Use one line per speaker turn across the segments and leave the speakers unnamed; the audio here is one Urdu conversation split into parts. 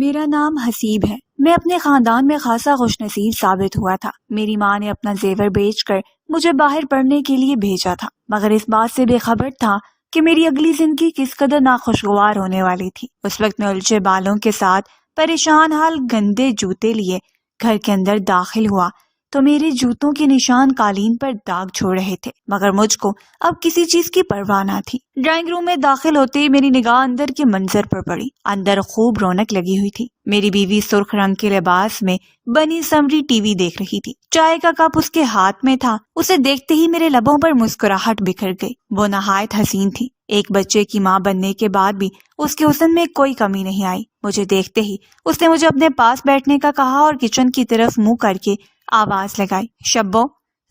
میرا نام حسیب ہے۔ میں اپنے خاندان میں خاصا خوش نصیب ثابت ہوا تھا۔ میری ماں نے اپنا زیور بیچ کر مجھے باہر پڑھنے کے لیے بھیجا تھا، مگر اس بات سے بے خبر تھا کہ میری اگلی زندگی کس قدر ناخوشگوار ہونے والی تھی۔ اس وقت میں الجھے بالوں کے ساتھ پریشان حال گندے جوتے لیے گھر کے اندر داخل ہوا تو میرے جوتوں کے نشان قالین پر داغ چھوڑ رہے تھے، مگر مجھ کو اب کسی چیز کی پرواہ نہ تھی۔ ڈرائنگ روم میں داخل ہوتے ہی میری نگاہ اندر کے منظر پر پڑی۔ اندر خوب رونق لگی ہوئی تھی۔ میری بیوی سرخ رنگ کے لباس میں بنی سمری ٹی وی دیکھ رہی تھی۔ چائے کا کپ اس کے ہاتھ میں تھا۔ اسے دیکھتے ہی میرے لبوں پر مسکراہٹ بکھر گئی۔ وہ نہایت حسین تھی۔ ایک بچے کی ماں بننے کے بعد بھی اس کے حسن میں کوئی کمی نہیں آئی۔ مجھے دیکھتے ہی اس نے مجھے اپنے پاس بیٹھنے کا کہا اور کچن کی طرف منہ کر کے آواز لگائی، شبو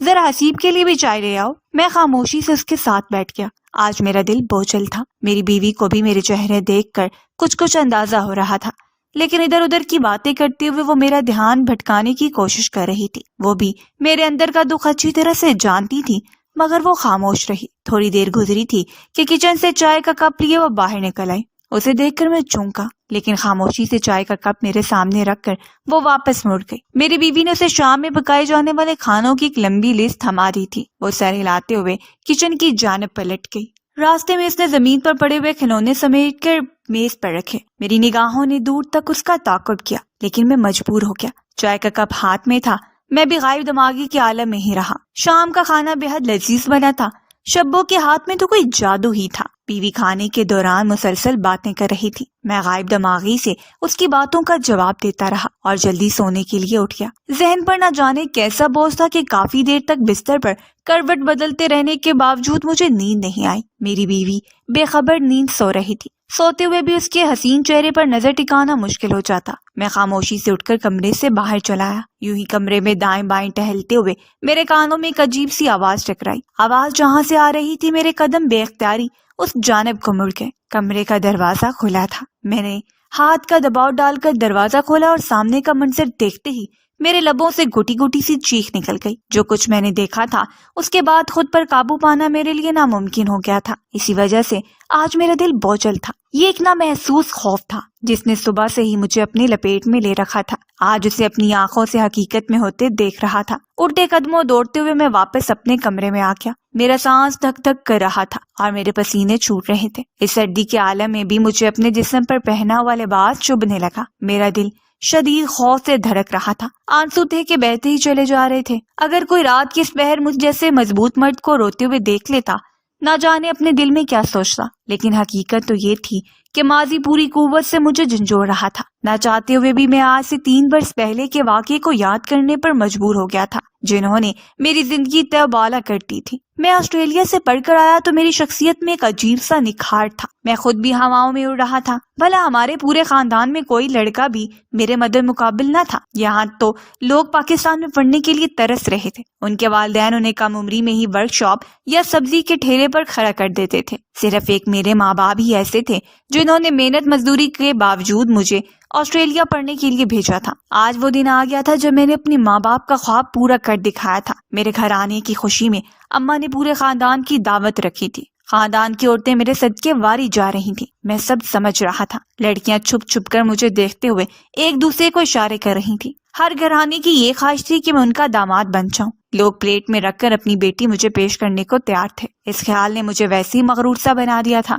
ذرا حسیب کے لیے بھی چائے لے آؤ۔ میں خاموشی سے اس کے ساتھ بیٹھ گیا۔ آج میرا دل بوجھل تھا۔ میری بیوی کو بھی میرے چہرے دیکھ کر کچھ اندازہ ہو رہا تھا، لیکن ادھر ادھر کی باتیں کرتے ہوئے وہ میرا دھیان بھٹکانے کی کوشش کر رہی تھی۔ وہ بھی میرے اندر کا دکھ اچھی طرح سے جانتی تھی، مگر وہ خاموش رہی۔ تھوڑی دیر گزری تھی کہ کچن سے چائے کا کپ لیے وہ باہر نکل آئی۔ اسے دیکھ کر میں چونکا، لیکن خاموشی سے چائے کا کپ میرے سامنے رکھ کر وہ واپس مڑ گئی۔ میری بیوی نے اسے شام میں پکائے جانے والے کھانوں کی ایک لمبی لسٹ تھما دی تھی۔ وہ سر ہلاتے ہوئے کچن کی جانب پلٹ گئی۔ راستے میں اس نے زمین پر پڑے ہوئے کھلونے سمیٹ کر میز پر رکھے۔ میری نگاہوں نے دور تک اس کا تعاقب کیا، لیکن میں مجبور ہو گیا۔ چائے کا کپ ہاتھ میں تھا، میں بھی غائب دماغی کے عالم میں ہی رہا۔ شام کا کھانا بے حد لذیذ بنا تھا۔ شبو کے ہاتھ میں تو کوئی جادو ہی تھا۔ بیوی کھانے کے دوران مسلسل باتیں کر رہی تھی۔ میں غائب دماغی سے اس کی باتوں کا جواب دیتا رہا اور جلدی سونے کے لیے اٹھ گیا۔ ذہن پر نہ جانے کیسا بوجھ تھا کہ کافی دیر تک بستر پر کروٹ بدلتے رہنے کے باوجود مجھے نیند نہیں آئی۔ میری بیوی بے خبر نیند سو رہی تھی۔ سوتے ہوئے بھی اس کے حسین چہرے پر نظر ٹکانا مشکل ہو جاتا۔ میں خاموشی سے اٹھ کر کمرے سے باہر چلا آیا۔ یوں ہی کمرے میں دائیں بائیں ٹہلتے ہوئے میرے کانوں میں ایک عجیب سی آواز ٹکرائی۔ آواز جہاں سے آ رہی تھی میرے قدم بے اختیاری اس جانب کو مڑ گئے۔ کمرے کا دروازہ کھلا تھا۔ میں نے ہاتھ کا دباؤ ڈال کر دروازہ کھولا اور سامنے کا منظر دیکھتے ہی میرے لبوں سے گھٹی گھٹی سی چیخ نکل گئی۔ جو کچھ میں نے دیکھا تھا اس کے بعد خود پر قابو پانا میرے لیے ناممکن ہو گیا تھا۔ اسی وجہ سے آج میرا دل بوجھل تھا۔ یہ ایک نامحسوس خوف تھا جس نے صبح سے ہی مجھے اپنی لپیٹ میں لے رکھا تھا۔ آج اسے اپنی آنکھوں سے حقیقت میں ہوتے دیکھ رہا تھا۔ اٹھتے قدموں دوڑتے ہوئے میں واپس اپنے کمرے میں آ گیا۔ میرا سانس دھک دھک کر رہا تھا اور میرے پسینے چھوٹ رہے تھے۔ اس سردی کے عالم میں بھی مجھے اپنے جسم پر پہنا ہوا لباس چبھنے لگا۔ میرا دل شدید خوف سے دھڑک رہا تھا۔ آنسو تھے کہ بہتے ہی چلے جا رہے تھے۔ اگر کوئی رات کی اس پہر مجھ جیسے مضبوط مرد کو روتے ہوئے دیکھ لیتا، نہ جانے اپنے دل میں کیا سوچتا، لیکن حقیقت تو یہ تھی کہ ماضی پوری قوت سے مجھے جھنجھوڑ رہا تھا۔ نہ چاہتے ہوئے بھی میں آج سے 3 برس پہلے کے واقعے کو یاد کرنے پر مجبور ہو گیا تھا، جنہوں نے میری زندگی تہبالا کر دی تھی۔ میں آسٹریلیا سے پڑھ کر آیا تو میری شخصیت میں ایک عجیب سا نکھار تھا۔ میں خود بھی ہواؤں میں اڑ رہا تھا۔ بھلا ہمارے پورے خاندان میں کوئی لڑکا بھی میرے مد مقابل نہ تھا۔ یہاں تو لوگ پاکستان میں پڑھنے کے لیے ترس رہے تھے۔ ان کے والدین انہیں کم عمری میں ہی ورک شاپ یا سبزی کے ٹھیلے پر کھڑا کر دیتے تھے۔ صرف ایک میرے ماں باپ ہی ایسے تھے جنہوں نے محنت مزدوری کے باوجود مجھے آسٹریلیا پڑھنے کے لیے بھیجا تھا۔ آج وہ دن آ گیا تھا جب میں نے اپنے ماں باپ کا خواب پورا کر دکھایا تھا۔ میرے گھر آنے کی خوشی میں اماں نے پورے خاندان کی دعوت رکھی تھی۔ خاندان کی عورتیں میرے صدقے واری جا رہی تھیں۔ میں سب سمجھ رہا تھا۔ لڑکیاں چھپ چھپ کر مجھے دیکھتے ہوئے ایک دوسرے کو اشارے کر رہی تھی۔ ہر گھرانے کی یہ خواہش تھی کہ میں ان کا داماد بن جاؤں۔ لوگ پلیٹ میں رکھ کر اپنی بیٹی مجھے پیش کرنے کو تیار تھے۔ اس خیال نے مجھے ویسے ہی مغرور سا بنا دیا تھا۔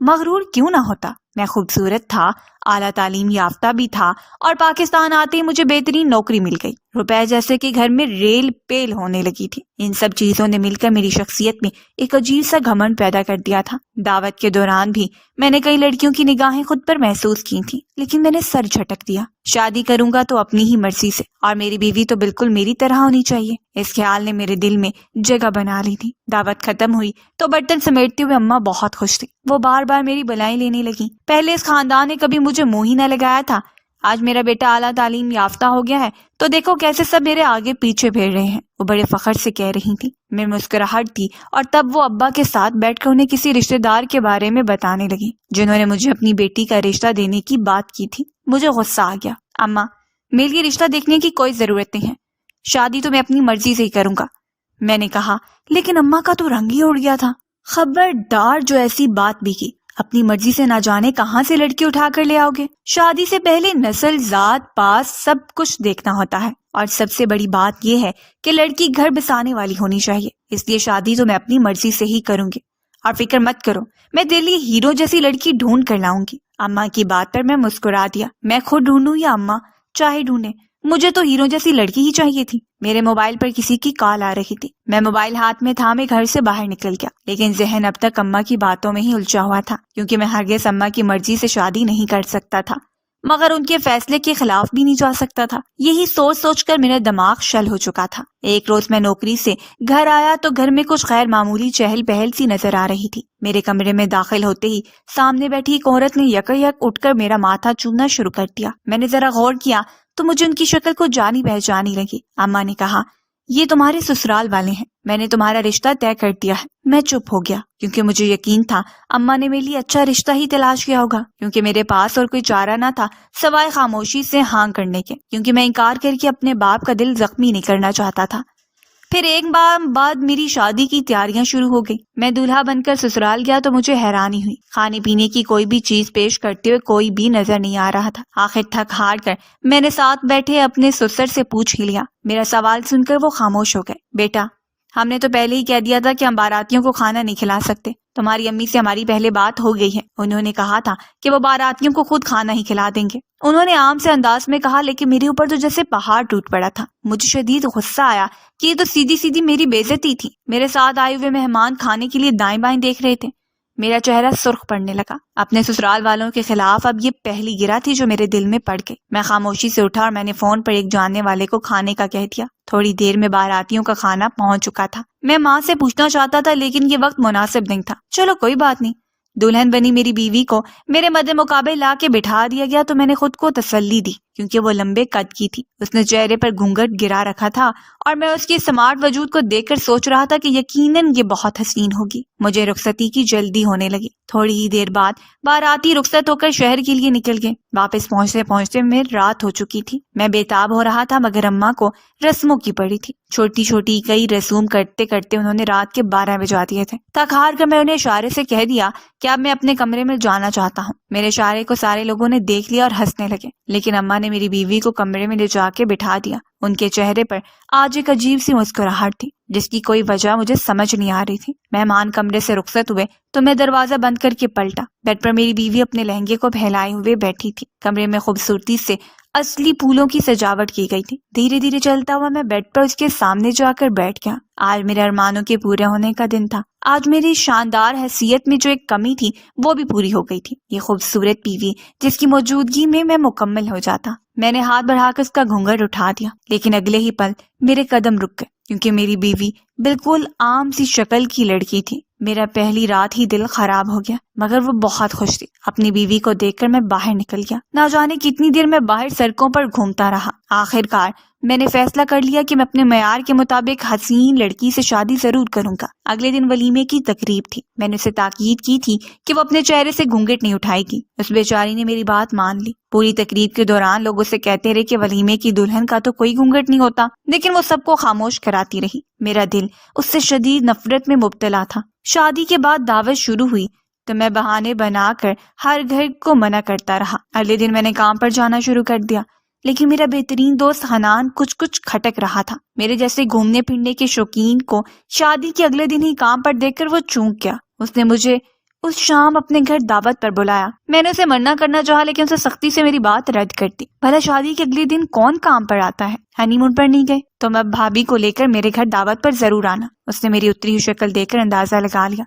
مغرور کیوں نہ ہوتا؟ میں خوبصورت تھا، اعلیٰ تعلیم یافتہ بھی تھا، اور پاکستان آتے ہی مجھے بہترین نوکری مل گئی۔ روپے جیسے کہ گھر میں ریل پیل ہونے لگی تھی۔ ان سب چیزوں نے مل کر میری شخصیت میں ایک عجیب سا گھمنڈ پیدا کر دیا تھا۔ دعوت کے دوران بھی میں نے کئی لڑکیوں کی نگاہیں خود پر محسوس کی تھیں، لیکن میں نے سر جھٹک دیا۔ شادی کروں گا تو اپنی ہی مرضی سے، اور میری بیوی تو بالکل میری طرح ہونی چاہیے۔ اس خیال نے میرے دل میں جگہ بنا لی تھی۔ دعوت ختم ہوئی تو برتن سمیٹتے ہوئے اماں بہت خوش تھی۔ وہ بار بار میری بلائیں لینے لگیں۔ پہلے اس خاندان نے کبھی مجھے منہ ہی نہ لگایا تھا۔ آج میرا بیٹا اعلیٰ تعلیم یافتہ ہو گیا ہے تو دیکھو کیسے سب میرے آگے پیچھے پھر رہے ہیں، وہ بڑے فخر سے کہہ رہی تھی۔ میں مسکراہٹ تھی اور تب وہ ابا کے ساتھ بیٹھ کر انہیں کسی رشتہ دار کے بارے میں بتانے لگی جنہوں نے مجھے اپنی بیٹی کا رشتہ دینے کی بات کی تھی۔ مجھے غصہ آ گیا۔ اماں، میرے لیے رشتہ دیکھنے کی کوئی ضرورت نہیں ہے، شادی تو میں اپنی مرضی سے ہی کروں گا، میں نے کہا۔ لیکن اماں کا تو رنگ ہی اڑ گیا تھا۔ خبردار جو ایسی بات بھی کی اپنی مرضی سے نہ جانے کہاں سے لڑکی اٹھا کر لے آؤ گے؟ شادی سے پہلے نسل، ذات، پاس سب کچھ دیکھنا ہوتا ہے، اور سب سے بڑی بات یہ ہے کہ لڑکی گھر بسانے والی ہونی چاہیے۔ اس لیے شادی تو میں اپنی مرضی سے ہی کروں گی، اور فکر مت کرو، میں تیرے لیے ہیرو جیسی لڑکی ڈھونڈ کر لاؤں گی۔ اماں کی بات پر میں مسکرا دیا۔ میں خود ڈھونڈوں یا اماں چاہے ڈھونڈے، مجھے تو ہیرو جیسی لڑکی ہی چاہیے تھی۔ میرے موبائل پر کسی کی کال آ رہی تھی۔ میں موبائل ہاتھ میں تھامے گھر سے باہر نکل گیا، لیکن ذہن اب تک اماں کی باتوں میں ہی الجھا ہوا تھا، کیونکہ میں ہرگز اماں کی مرضی سے شادی نہیں کر سکتا تھا، مگر ان کے فیصلے کے خلاف بھی نہیں جا سکتا تھا۔ یہی سوچ سوچ کر میرا دماغ شل ہو چکا تھا۔ ایک روز میں نوکری سے گھر آیا تو گھر میں کچھ غیر معمولی چہل پہل سی نظر آ رہی تھی۔ میرے کمرے میں داخل ہوتے ہی سامنے بیٹھی ایک عورت نے یک اٹھ کر میرا ماتھا چومنا شروع کر دیا۔ میں نے ذرا غور کیا تو مجھے ان کی شکل کو جانی پہچانی لگی۔ اماں نے کہا، یہ تمہارے سسرال والے ہیں، میں نے تمہارا رشتہ طے کر دیا ہے۔ میں چپ ہو گیا، کیونکہ مجھے یقین تھا اماں نے میرے لیے اچھا رشتہ ہی تلاش کیا ہوگا، کیونکہ میرے پاس اور کوئی چارہ نہ تھا سوائے خاموشی سے ہاں کرنے کے، کیونکہ میں انکار کر کے اپنے باپ کا دل زخمی نہیں کرنا چاہتا تھا۔ پھر ایک بار بعد میری شادی کی تیاریاں شروع ہو گئی۔ میں دولہا بن کر سسرال گیا تو مجھے حیرانی ہوئی، کھانے پینے کی کوئی بھی چیز پیش کرتے ہوئے کوئی بھی نظر نہیں آ رہا تھا۔ آخر تھک ہار کر میں نے ساتھ بیٹھے اپنے سسر سے پوچھ ہی لیا۔ میرا سوال سن کر وہ خاموش ہو گئے۔ بیٹا، ہم نے تو پہلے ہی کہہ دیا تھا کہ ہم باراتیوں کو کھانا نہیں کھلا سکتے۔ تمہاری امی سے ہماری پہلے بات ہو گئی ہے، انہوں نے کہا تھا کہ وہ باراتیوں کو خود کھانا ہی کھلا دیں گے۔ انہوں نے عام سے انداز میں کہا، لیکن میرے اوپر تو جیسے پہاڑ ٹوٹ پڑا تھا۔ مجھے شدید غصہ آیا کہ یہ تو سیدھی سیدھی میری بے عزتی تھی۔ میرے ساتھ آئے ہوئے مہمان کھانے کے لیے دائیں بائیں دیکھ رہے تھے۔ میرا چہرہ سرخ پڑنے لگا۔ اپنے سسرال والوں کے خلاف اب یہ پہلی گرہ تھی جو میرے دل میں پڑ گئی۔ میں خاموشی سے اٹھا اور میں نے فون پر ایک جاننے والے کو کھانے کا کہہ دیا۔ تھوڑی دیر میں باراتیوں کا کھانا پہنچ چکا تھا۔ میں ماں سے پوچھنا چاہتا تھا، لیکن یہ وقت مناسب نہیں تھا۔ چلو کوئی بات نہیں، دلہن بنی میری بیوی کو میرے مد مقابل لا کے بٹھا دیا گیا تو میں نے خود کو تسلی دی، کیونکہ وہ لمبے قد کی تھی۔ اس نے چہرے پر گھونگھٹ گرا رکھا تھا اور میں اس کے سمارٹ وجود کو دیکھ کر سوچ رہا تھا کہ یقیناً یہ بہت حسین ہوگی۔ مجھے رخصتی کی جلدی ہونے لگی۔ تھوڑی ہی دیر بعد باراتی رخصت ہو کر شہر کے لیے نکل گئے۔ واپس پہنچتے پہنچتے میں رات ہو چکی تھی۔ میں بےتاب ہو رہا تھا، مگر اماں کو رسموں کی پڑی تھی۔ چھوٹی چھوٹی کئی رسوم کرتے کرتے انہوں نے رات کے 12 بجا دیے تھے۔ تھک ہار کر میں انہیں اشارے سے کہہ دیا کہ اب میں اپنے کمرے میں جانا چاہتا ہوں۔ میرے اشارے کو سارے لوگوں نے دیکھ لیا اور ہنسنے لگے، لیکن اماں نے میری بیوی کو کمرے میں لے جا کے بٹھا دیا۔ ان کے چہرے پر آج ایک عجیب سی مسکراہٹ تھی، جس کی کوئی وجہ مجھے سمجھ نہیں آ رہی تھی۔ مہمان کمرے سے رخصت ہوئے تو میں دروازہ بند کر کے پلٹا۔ بیڈ پر میری بیوی اپنے لہنگے کو پھیلائے ہوئے بیٹھی تھی۔ کمرے میں خوبصورتی سے اصلی پھولوں کی سجاوٹ کی گئی تھی۔ دھیرے دھیرے چلتا ہوا میں بیڈ پر اس کے سامنے جا کر بیٹھ گیا۔ آج میرے ارمانوں کے پورے ہونے کا دن تھا۔ آج میری شاندار حیثیت میں جو ایک کمی تھی وہ بھی پوری ہو گئی تھی۔ یہ خوبصورت بیوی جس کی موجودگی میں مکمل ہو جاتا۔ میں نے ہاتھ بڑھا کر اس کا گھونگھٹ اٹھا دیا، لیکن اگلے ہی پل میرے قدم رک گئے، کیونکہ میری بیوی بالکل عام سی شکل کی لڑکی تھی۔ میرا پہلی رات ہی دل خراب ہو گیا، مگر وہ بہت خوش تھی۔ اپنی بیوی کو دیکھ کر میں باہر نکل گیا۔ نہ جانے کتنی دیر میں باہر سڑکوں پر گھومتا رہا۔ آخر کار میں نے فیصلہ کر لیا کہ میں اپنے معیار کے مطابق حسین لڑکی سے شادی ضرور کروں گا۔ اگلے دن ولیمے کی تقریب تھی۔ میں نے اسے تاکید کی تھی کہ وہ اپنے چہرے سے گھونگھٹ نہیں اٹھائے گی۔ اس بیچاری نے میری بات مان لی۔ پوری تقریب کے دوران لوگ اسے کہتے رہے کہ ولیمے کی دلہن کا تو کوئی گھونگھٹ نہیں ہوتا، لیکن وہ سب کو خاموش کراتی رہی۔ میرا دل اس سے شدید نفرت میں مبتلا تھا۔ شادی کے بعد دعوت شروع ہوئی تو میں بہانے بنا کر ہر گھر کو منع کرتا رہا۔ اگلے دن میں نے کام پر جانا شروع کر دیا، لیکن میرا بہترین دوست حنان کچھ کھٹک رہا تھا۔ میرے جیسے گھومنے پھرنے کے شوقین کو شادی کے اگلے دن ہی کام پر دیکھ کر وہ چونک گیا۔ اس نے مجھے اس شام اپنے گھر دعوت پر بلایا۔ میں نے اسے منع کرنا چاہا، لیکن اسے سختی سے میری بات رد کر دی۔ بھلا شادی کے اگلے دن کون کام پر آتا ہے؟ ہنی مون پر نہیں گئے تو میں بھابھی کو لے کر میرے گھر دعوت پر ضرور آنا۔ اس نے میری اتری ہوئی شکل دیکھ کر اندازہ لگا لیا۔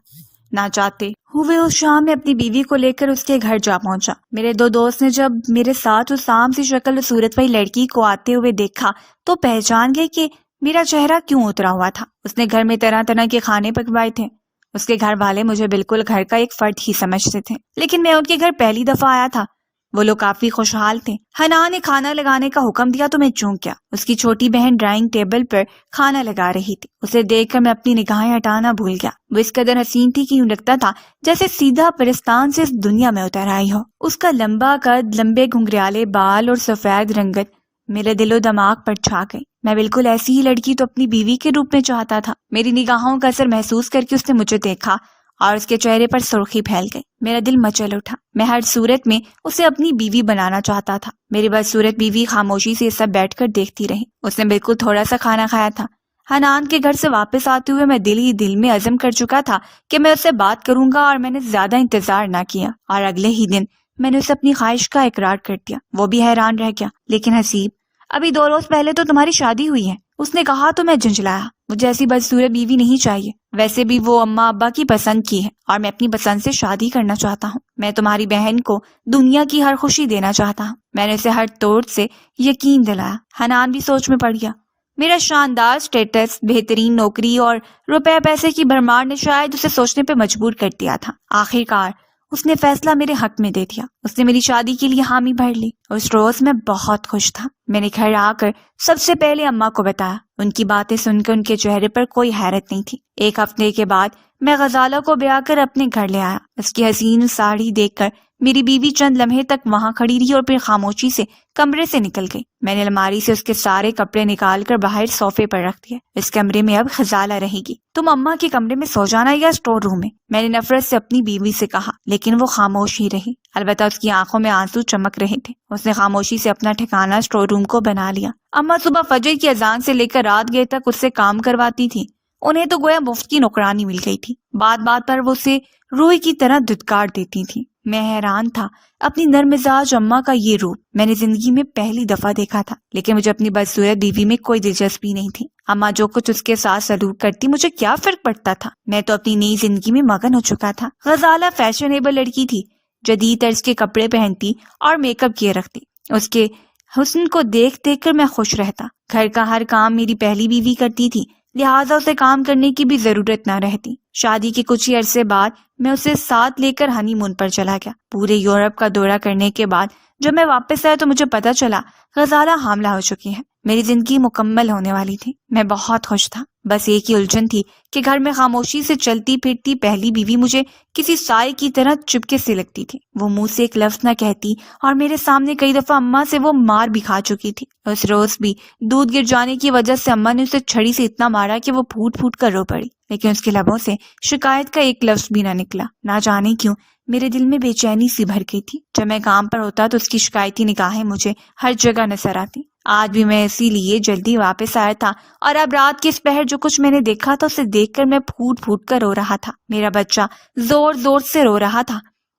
نہ چاہتے ہوئے اس شام میں اپنی بیوی کو لے کر اس کے گھر جا پہنچا۔ میرے دو دوست نے جب میرے ساتھ اس عام سی شکل و صورت والی لڑکی کو آتے ہوئے دیکھا تو پہچان گئے کہ میرا چہرہ کیوں اترا ہوا تھا۔ اس نے گھر میں طرح طرح کے کھانے پکوائے تھے۔ اس کے گھر والے مجھے بالکل گھر کا ایک فرد ہی سمجھتے تھے، لیکن میں ان کے گھر پہلی دفعہ آیا تھا۔ وہ لوگ کافی خوشحال تھے۔ حنا نے کھانا لگانے کا حکم دیا تو میں چونک گیا۔ اس کی چھوٹی بہن ڈرائنگ ٹیبل پر کھانا لگا رہی تھی۔ اسے دیکھ کر میں اپنی نگاہیں ہٹانا بھول گیا۔ وہ اس قدر حسین تھی کہ یوں لگتا تھا جیسے سیدھا پرستان سے اس دنیا میں اتر آئی ہو۔ اس کا لمبا قد، لمبے گھنگریالے بال اور سفید رنگت میرے دل و دماغ پر چھا گئی۔ میں بالکل ایسی ہی لڑکی تو اپنی بیوی کے روپ میں چاہتا تھا۔ میری نگاہوں کا اثر محسوس کر کے اس نے مجھے دیکھا اور اس کے چہرے پر سرخی پھیل گئی۔ میرا دل مچل اٹھا۔ میں ہر صورت میں اسے اپنی بیوی بنانا چاہتا تھا۔ میری بدصورت بیوی خاموشی سے سب بیٹھ کر دیکھتی رہی۔ اس نے بالکل تھوڑا سا کھانا کھایا تھا۔ حنان کے گھر سے واپس آتے ہوئے میں دل ہی دل میں عزم کر چکا تھا کہ میں اس سے بات کروں گا، اور میں نے زیادہ انتظار نہ کیا اور اگلے ہی دن میں نے اسے اپنی خواہش کا اقرار کر دیا۔ وہ بھی حیران رہ گیا۔ لیکن حسیب، ابھی 2 روز پہلے تو تمہاری شادی ہوئی ہے، اس نے کہا تو میں جھنجھلایا۔ مجھے ایسی بدصورت بیوی نہیں چاہیے، ویسے بھی وہ اماں ابا کی پسند کی ہے اور میں اپنی پسند سے شادی کرنا چاہتا ہوں۔ میں تمہاری بہن کو دنیا کی ہر خوشی دینا چاہتا ہوں۔ میں نے اسے ہر طور سے یقین دلایا۔ حنان بھی سوچ میں پڑ گیا۔ میرا شاندار سٹیٹس، بہترین نوکری اور روپے پیسے کی بھرمار نے شاید اسے سوچنے پہ مجبور کر دیا تھا۔ آخر کار اس نے فیصلہ میرے حق میں دے دیا۔ اس نے میری شادی کے لیے حامی بھر لی۔ اس روز میں بہت خوش تھا۔ میں نے گھر آ کر سب سے پہلے اماں کو بتایا۔ ان کی باتیں سن کر ان کے چہرے پر کوئی حیرت نہیں تھی۔ 1 ہفتے کے بعد میں غزالہ کو بیاہ کر اپنے گھر لے آیا۔ اس کی حسین ساڑی دیکھ کر میری بیوی چند لمحے تک وہاں کھڑی رہی اور پھر خاموشی سے کمرے سے نکل گئی۔ میں نے الماری سے اس کے سارے کپڑے نکال کر باہر صوفے پر رکھ دیے۔ اس کمرے میں اب غزالہ رہے گی۔ تم اماں کے کمرے میں سو جانا یا اسٹور روم میں نے نفرت سے اپنی بیوی سے کہا، لیکن وہ خاموش ہی رہی۔ البتہ اس کی آنکھوں میں آنسو چمک رہے تھے۔ اس نے خاموشی سے اپنا ٹھکانہ اسٹور روم کو بنا لیا۔ اماں صبح فجر کی اذان سے لے کر رات گئے تک اس سے کام کرواتی تھی۔ انہیں تو گویا مفت کی نوکرانی مل گئی تھی۔ بات بات پر وہ اسے روئی کی طرح دھتکار دیتی تھی۔ میں حیران تھا اپنی نرم مزاج اماں کا یہ روپ میں نے زندگی میں پہلی دفعہ دیکھا تھا، لیکن مجھے اپنی بدصورت بیوی میں کوئی دلچسپی نہیں تھی۔ اماں جو کچھ اس کے ساتھ سلوک کرتی مجھے کیا فرق پڑتا تھا؟ میں تو اپنی نئی زندگی میں مگن ہو چکا تھا۔ غزالہ فیشنیبل لڑکی تھی، جدید طرز کے کپڑے پہنتی اور میک اپ کیے رکھتی۔ اس کے حسن کو دیکھ دیکھ کر میں خوش رہتا۔ گھر کا ہر کام میری پہلی بیوی کرتی تھی، لہٰذا اسے کام کرنے کی بھی ضرورت نہ رہتی۔ شادی کے کچھ ہی عرصے بعد میں اسے ساتھ لے کر ہنی مون پر چلا گیا۔ پورے یورپ کا دورہ کرنے کے بعد جب میں واپس آیا تو مجھے پتا چلا غزالہ حاملہ ہو چکی ہے۔ میری زندگی مکمل ہونے والی تھی۔ میں بہت خوش تھا۔ بس ایک ہی الجھن تھی کہ گھر میں خاموشی سے چلتی پھرتی پہلی بیوی مجھے کسی سائے کی طرح چپکے سے لگتی تھی۔ وہ منہ سے ایک لفظ نہ کہتی اور میرے سامنے کئی دفعہ اماں سے وہ مار بھی کھا چکی تھی۔ اس روز بھی دودھ گر جانے کی وجہ سے اماں نے اسے چھڑی سے اتنا مارا کہ وہ پھوٹ پھوٹ کر رو پڑی، لیکن اس کے لبوں سے شکایت کا ایک لفظ بھی نہ نکلا۔ نہ جانے کیوں میرے دل میں بے چینی سی بھر گئی تھی۔ جب میں کام پر ہوتا تو اس کی شکایتی نگاہیں مجھے ہر جگہ نظر آتی۔ آج بھی میں اسی لیے جلدی واپس آیا تھا، اور اب رات کے اس پہر جو کچھ میں نے دیکھا تھا اسے دیکھ کر میں پھوٹ پھوٹ کر رو رہا تھا۔ میرا بچہ زور زور سے رو رہا تھا۔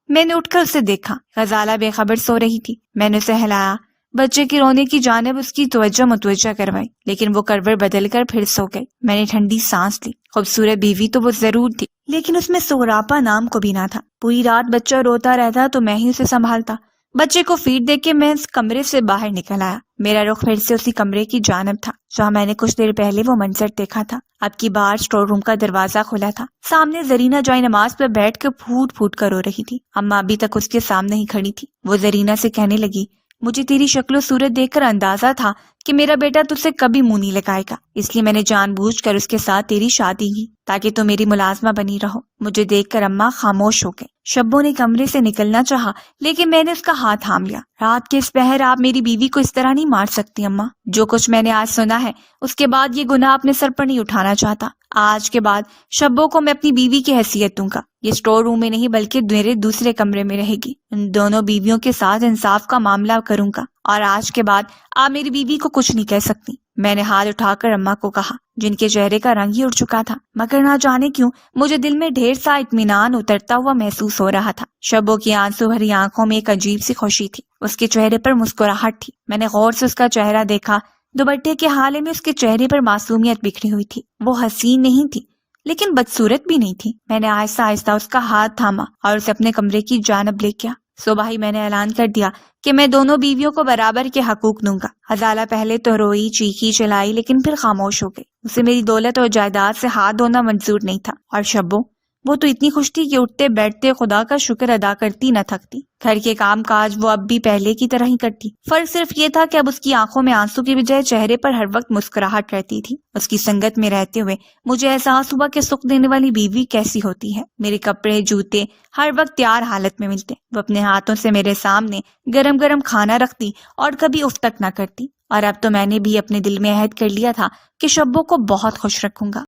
میں نے اٹھ کر اسے دیکھا۔ غزالہ بے خبر سو رہی تھی۔ میں نے اسے ہلایا، بچے کے رونے کی جانب اس کی توجہ متوجہ کروائی، لیکن وہ کروٹ بدل کر پھر سو گئی۔ میں نے ٹھنڈی سانس لی۔ خوبصورت بیوی تو وہ ضرور تھی، لیکن اس میں سغراپا نام کو بھی نہ تھا۔ پوری رات بچہ روتا رہتا تو میں ہی اسے سنبھالتا۔ بچے کو فیڈ دے کے میں اس کمرے سے باہر نکل آیا۔ میرا رخ پھر سے اسی کمرے کی جانب تھا جہاں میں نے کچھ دیر پہلے وہ منظر دیکھا تھا۔ اب کی بار اسٹور روم کا دروازہ کھلا تھا۔ سامنے زرینہ جائے نماز پر بیٹھ کر پھوٹ پھوٹ کر رو رہی تھی۔ اماں ابھی تک اس کے سامنے ہی کھڑی تھی۔ وہ زرینہ سے کہنے لگی، مجھے تیری شکل و صورت دیکھ کر اندازہ تھا کہ میرا بیٹا تجھ سے کبھی منہ نہیں لگائے گا، اس لیے میں نے جان بوجھ کر اس کے ساتھ تیری شادی کی تاکہ تو میری ملازمہ بنی رہو۔ مجھے دیکھ کر اماں خاموش ہو گئے۔ شبو نے کمرے سے نکلنا چاہا، لیکن میں نے اس کا ہاتھ تھام لیا۔ رات کے اس پہر آپ میری بیوی کو اس طرح نہیں مار سکتی اماں۔ جو کچھ میں نے آج سنا ہے اس کے بعد یہ گناہ اپنے سر پر نہیں اٹھانا چاہتا۔ آج کے بعد شبو کو میں اپنی بیوی کی حیثیت دوں گا۔ یہ اسٹور روم میں نہیں بلکہ میرے دوسرے کمرے میں رہے گی۔ ان دونوں بیویوں کے ساتھ انصاف کا معاملہ کروں گا، اور آج کے بعد آپ میری بیوی کو کچھ نہیں کہہ سکتی۔ میں نے ہاتھ اٹھا کر اماں کو کہا، جن کے چہرے کا رنگ ہی اڑ چکا تھا، مگر نہ جانے کیوں مجھے دل میں ڈھیر سا اطمینان اترتا ہوا محسوس ہو رہا تھا۔ شبو کی آنسو بھری آنکھوں میں ایک عجیب سی خوشی تھی۔ اس کے چہرے پر مسکراہٹ تھی۔ میں نے غور سے اس کا چہرہ دیکھا۔ دوپٹے کے حالے میں اس کے چہرے پر معصومیت بکھری ہوئی تھی۔ وہ حسین نہیں تھی لیکن بدصورت بھی نہیں تھی۔ میں نے آہستہ آہستہ اس کا ہاتھ تھاما اور اسے اپنے کمرے کی جانب لے گیا۔ صبح ہی میں نے اعلان کر دیا کہ میں دونوں بیویوں کو برابر کے حقوق دوں گا۔ غزالہ پہلے تو روئی، چیخی، چلائی، لیکن پھر خاموش ہو گئی۔ اسے میری دولت اور جائیداد سے ہاتھ دھونا منظور نہیں تھا۔ اور شبو، وہ تو اتنی خوش تھی کہ اٹھتے بیٹھتے خدا کا شکر ادا کرتی نہ تھکتی۔ گھر کے کام کاج وہ اب بھی پہلے کی طرح ہی کرتی۔ فرق صرف یہ تھا کہ اب اس کی آنکھوں میں آنسو کی بجائے چہرے پر ہر وقت مسکراہٹ رہتی تھی۔ اس کی سنگت میں رہتے ہوئے مجھے احساس ہوا کہ سکھ دینے والی بیوی کیسی ہوتی ہے۔ میرے کپڑے، جوتے ہر وقت تیار حالت میں ملتے۔ وہ اپنے ہاتھوں سے میرے سامنے گرم گرم کھانا رکھتی اور کبھی اف تک نہ کرتی۔ اور اب تو میں نے بھی اپنے دل میں عہد کر لیا تھا کہ شبو کو بہت خوش رکھوں گا۔